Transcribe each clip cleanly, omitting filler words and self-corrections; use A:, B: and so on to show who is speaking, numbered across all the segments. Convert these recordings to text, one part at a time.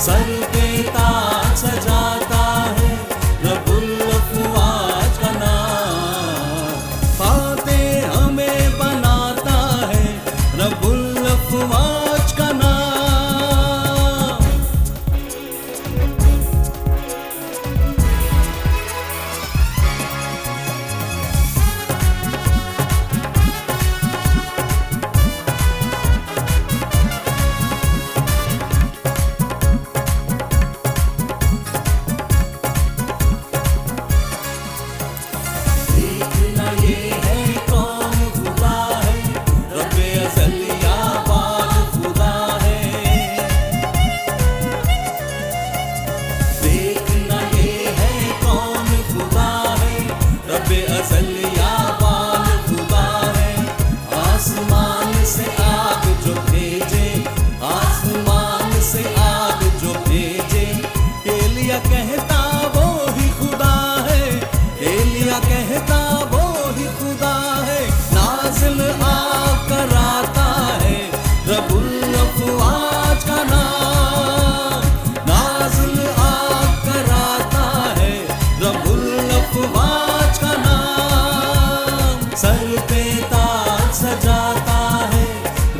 A: Sir पे ताज सजाता है रब्बुल अफ़वाज का नाम। फातेह हमें बनाता है रब्बुल अफ़वाज का नाम। देखना ये है कौन खुदा है, रब्बे अज़ल या बाल खुदा है। देखना ये है कौन खुदा है, रब्बे अज़ल या बाल खुदा है। आसमान से आग जो भेजे, आसमान से आग जो भेजे, एलिया कहता वो ही खुदा है, एलिया कहता वो ही खुदा है। नाज़िल आग कराता है रब्बुल अफ़वाज का नाम। नाज़िल आग कराता है रब्बुल अफ़वाज का नाम। सर पे ताज सजाता है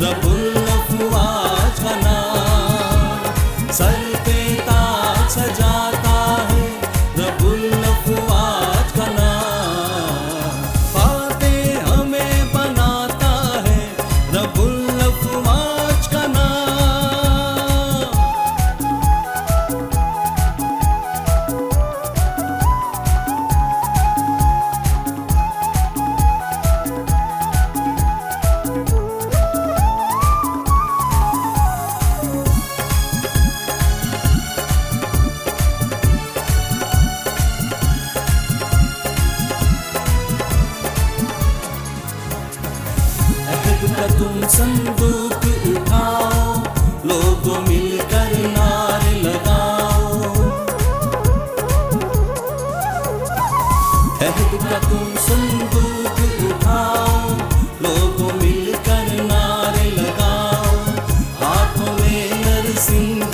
A: रब्बुल अफ़वाज का नाम। सर पे ताज सजाता है रब्बुल अफ़वाज का नाम। फातेह हमें बनाता है रब्बुल अफ़वाज का नाम। अहद का तुम संदूक उठाओ, लोगों मिलकर नारे लगाओ। अहद का तुम संदूक उठाओ, लोगों मिलकर नारे लगाओ। हाथों में नरसिंह